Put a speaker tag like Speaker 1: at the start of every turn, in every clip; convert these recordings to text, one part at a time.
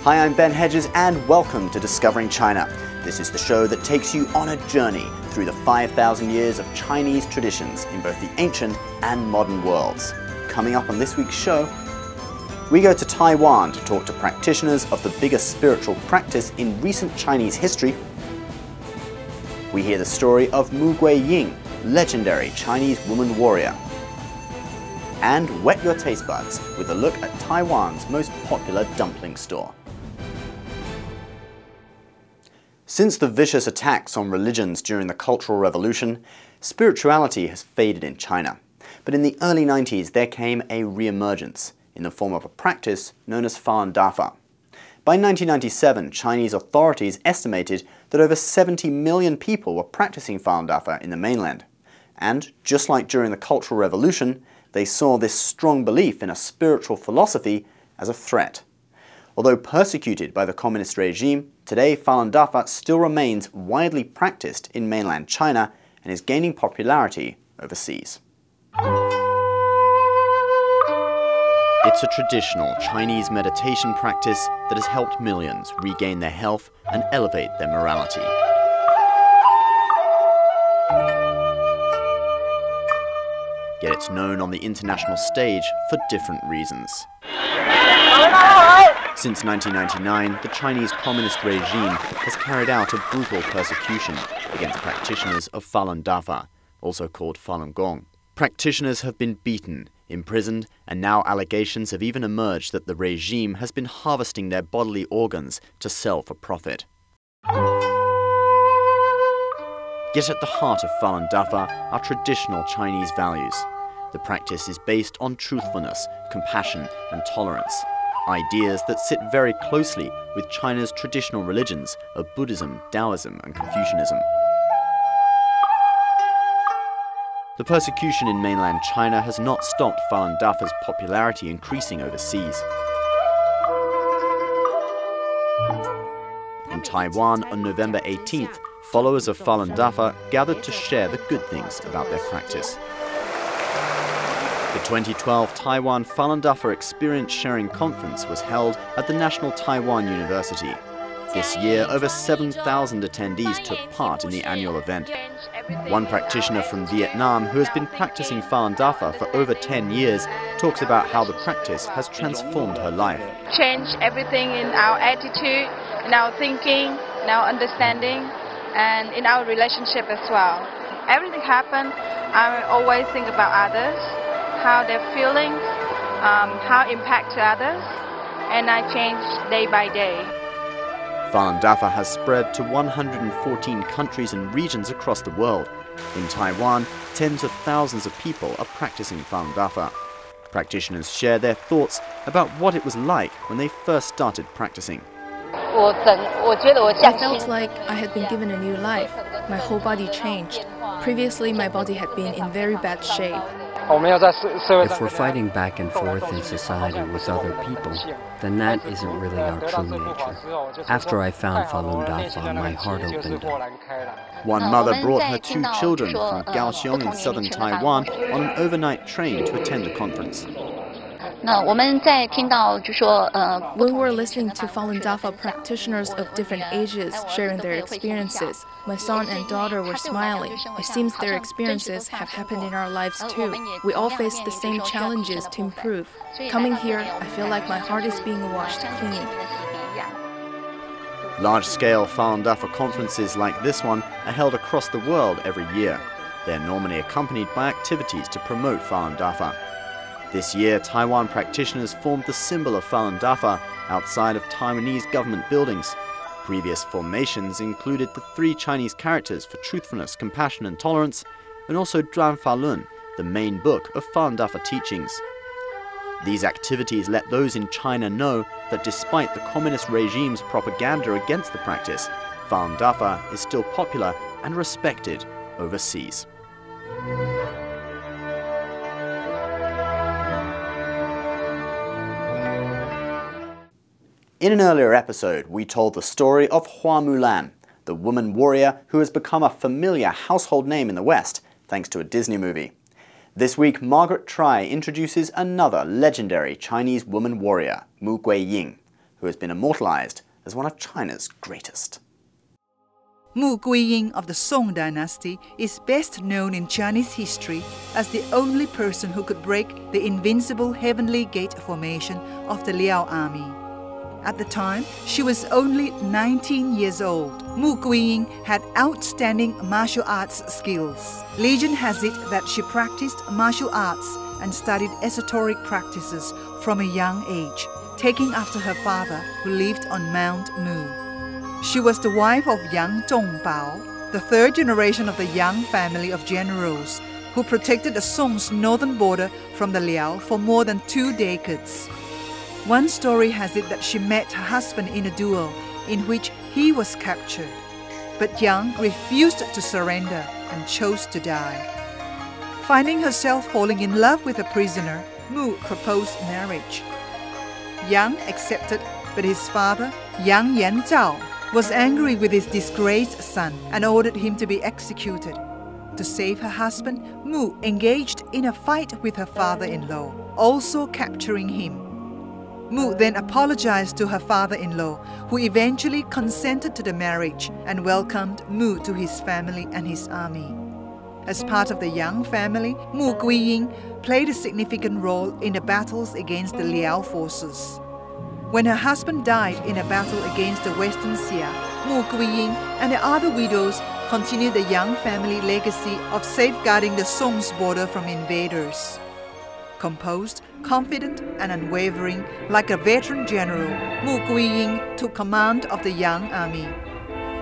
Speaker 1: Hi, I'm Ben Hedges and welcome to Discovering China. This is the show that takes you on a journey through the 5,000 years of Chinese traditions in both the ancient and modern worlds. Coming up on this week's show, we go to Taiwan to talk to practitioners of the biggest spiritual practice in recent Chinese history. We hear the story of Mu Guiying, legendary Chinese woman warrior. And whet your taste buds with a look at Taiwan's most popular dumpling store. Since the vicious attacks on religions during the Cultural Revolution, spirituality has faded in China. But in the early 90s, there came a reemergence in the form of a practice known as Falun Dafa. By 1997, Chinese authorities estimated that over 70 million people were practicing Falun Dafa in the mainland. And just like during the Cultural Revolution, they saw this strong belief in a spiritual philosophy as a threat. Although persecuted by the communist regime, today Falun Dafa still remains widely practiced in mainland China and is gaining popularity overseas. It's a traditional Chinese meditation practice that has helped millions regain their health and elevate their morality. Yet it's known on the international stage for different reasons. Since 1999, the Chinese communist regime has carried out a brutal persecution against practitioners of Falun Dafa, also called Falun Gong. Practitioners have been beaten, imprisoned, and now allegations have even emerged that the regime has been harvesting their bodily organs to sell for profit. Yet at the heart of Falun Dafa are traditional Chinese values. The practice is based on truthfulness, compassion, and tolerance, ideas that sit very closely with China's traditional religions of Buddhism, Taoism, and Confucianism. The persecution in mainland China has not stopped Falun Dafa's popularity increasing overseas. In Taiwan on November 18th, followers of Falun Dafa gathered to share the good things about their practice. The 2012 Taiwan Falun Dafa Experience Sharing Conference was held at the National Taiwan University. This year, over 7,000 attendees took part in the annual event. One practitioner from Vietnam who has been practicing Falun Dafa for over 10 years talks about how the practice has transformed her life.
Speaker 2: Change everything in our attitude, in our thinking, in our understanding, and in our relationship as well. Everything happened, I always think about others, how they're feeling, how impact to others, and I change day by day.
Speaker 1: Falun Dafa has spread to 114 countries and regions across the world. In Taiwan, tens of thousands of people are practicing Falun Dafa. Practitioners share their thoughts about what it was like when they first started practicing.
Speaker 3: I felt like I had been given a new life. My whole body changed. Previously, my body had been in very bad shape.
Speaker 4: If we're fighting back and forth in society with other people, then that isn't really our true nature. After I found Falun Dafa, my heart opened up.
Speaker 1: One mother brought her 2 children from Kaohsiung in southern Taiwan on an overnight train to attend the conference.
Speaker 3: When we were listening to Falun Dafa practitioners of different ages sharing their experiences, my son and daughter were smiling. It seems their experiences have happened in our lives too. We all face the same challenges to improve. Coming here, I feel like my heart is being washed clean.
Speaker 1: Large-scale Falun Dafa conferences like this one are held across the world every year. They're normally accompanied by activities to promote Falun Dafa. This year, Taiwan practitioners formed the symbol of Falun Dafa outside of Taiwanese government buildings. Previous formations included the 3 Chinese characters for truthfulness, compassion, and tolerance, and also Zhuan Falun, the main book of Falun Dafa teachings. These activities let those in China know that despite the communist regime's propaganda against the practice, Falun Dafa is still popular and respected overseas. In an earlier episode, we told the story of Hua Mulan, the woman warrior who has become a familiar household name in the West thanks to a Disney movie. This week, Margaret Tri introduces another legendary Chinese woman warrior, Mu Guiying. who has been immortalized as one of China's greatest.
Speaker 5: Mu Guiying of the Song dynasty is best known in Chinese history as the only person who could break the invincible heavenly gate formation of the Liao army. At the time, she was only 19 years old. Mu Guiying had outstanding martial arts skills. Legend has it that she practiced martial arts and studied esoteric practices from a young age, taking after her father who lived on Mount Mu. She was the wife of Yang Zhongbao, the third generation of the Yang family of generals who protected the Song's northern border from the Liao for more than 2 decades. One story has it that she met her husband in a duel in which he was captured. But Yang refused to surrender and chose to die. Finding herself falling in love with a prisoner, Mu proposed marriage. Yang accepted, but his father, Yang Yanzhao, was angry with his disgraced son and ordered him to be executed. To save her husband, Mu engaged in a fight with her father-in-law, also capturing him. Mu then apologized to her father-in-law, who eventually consented to the marriage and welcomed Mu to his family and his army. As part of the Yang family, Mu Guiying played a significant role in the battles against the Liao forces. When her husband died in a battle against the Western Xia, Mu Guiying and the other widows continued the Yang family legacy of safeguarding the Song's border from invaders. Composed, confident, and unwavering, like a veteran general, Mu Guiying took command of the Yang army.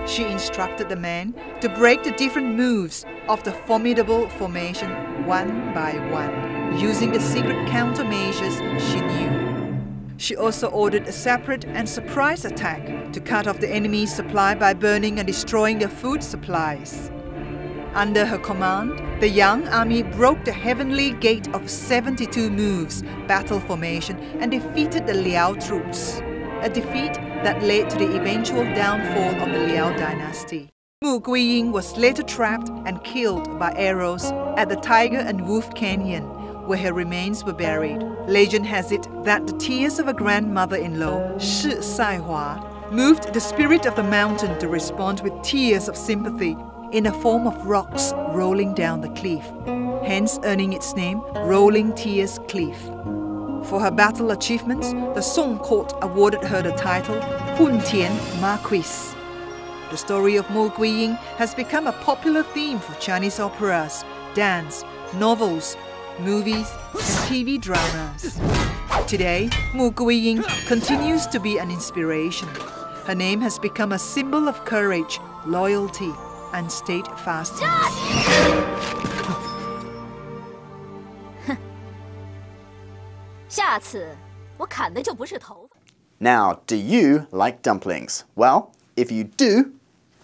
Speaker 5: She instructed the men to break the different moves of the formidable formation one by one, using the secret countermeasures she knew. She also ordered a separate and surprise attack to cut off the enemy's supply by burning and destroying their food supplies. Under her command, the Yang army broke the heavenly gate of 72 moves battle formation and defeated the Liao troops, a defeat that led to the eventual downfall of the Liao dynasty. Mu Guiying was later trapped and killed by arrows at the Tiger and Wolf Canyon, where her remains were buried. Legend has it that the tears of her grandmother-in-law, Shi Saihua, moved the spirit of the mountain to respond with tears of sympathy in the form of rocks rolling down the cliff, hence earning its name, Rolling Tears Cliff. For her battle achievements, the Song court awarded her the title Huntian Marquis. The story of Mu Guiying has become a popular theme for Chinese operas, dance, novels, movies, and TV dramas. Today, Mu Guiying continues to be an inspiration. Her name has become a symbol of courage, loyalty, and steadfastness.
Speaker 1: Now, do you like dumplings? Well, if you do,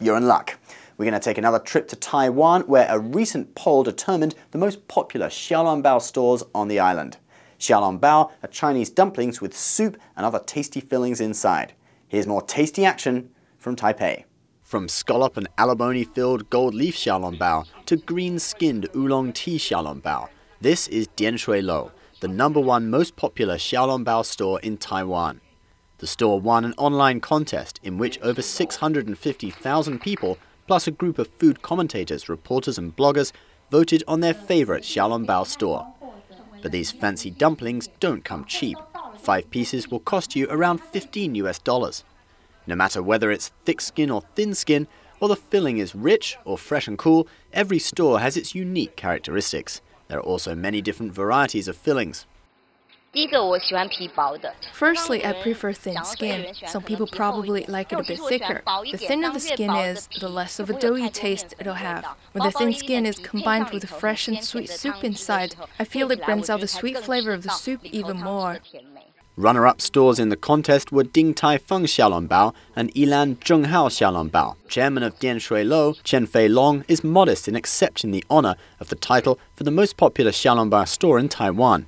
Speaker 1: you're in luck. We're going to take another trip to Taiwan, where a recent poll determined the most popular xiaolongbao stores on the island. Xiaolongbao are Chinese dumplings with soup and other tasty fillings inside. Here's more tasty action from Taipei. From scallop and alimony-filled gold leaf xiaolongbao to green-skinned oolong tea xiaolongbao, this is Dianshui the #1 most popular xiaolongbao store in Taiwan. The store won an online contest in which over 650,000 people, plus a group of food commentators, reporters and bloggers, voted on their favorite xiaolongbao store. But these fancy dumplings don't come cheap. 5 pieces will cost you around $15 US. No matter whether it's thick skin or thin skin, or the filling is rich or fresh and cool, every store has its unique characteristics. There are also many different varieties of fillings.
Speaker 3: Firstly, I prefer thin skin. Some people probably like it a bit thicker. The thinner the skin is, the less of a doughy taste it'll have. When the thin skin is combined with fresh and sweet soup inside, I feel it brings out the sweet flavor of the soup even more.
Speaker 1: Runner-up stores in the contest were Ding Tai Feng Xiaolongbao and Yilan Zhenghao Xiaolongbao. Chairman of Dianshui Lo, Chen Fei Long, is modest in accepting the honor of the title for the most popular xiaolongbao store in Taiwan.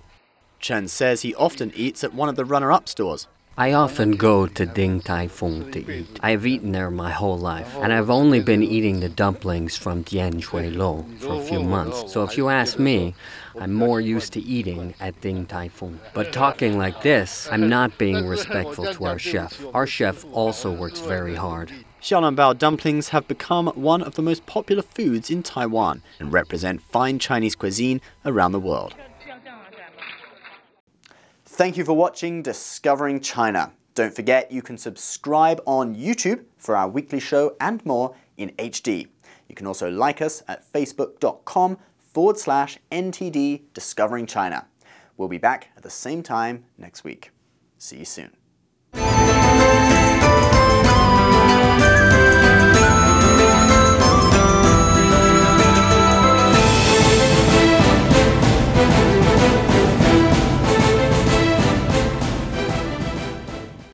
Speaker 1: Chen says he often eats at one of the runner-up stores.
Speaker 4: I often go to Din Tai Fung to eat. I have eaten there my whole life, and I've only been eating the dumplings from Dian Shui Lo for a few months. So if you ask me, I'm more used to eating at Din Tai Fung. But talking like this, I'm not being respectful to our chef. Our chef also works very hard.
Speaker 1: Xiao dumplings have become one of the most popular foods in Taiwan and represent fine Chinese cuisine around the world. Thank you for watching Discovering China. Don't forget you can subscribe on YouTube for our weekly show and more in HD. You can also like us at facebook.com/NTD Discovering China. We'll be back at the same time next week. See you soon.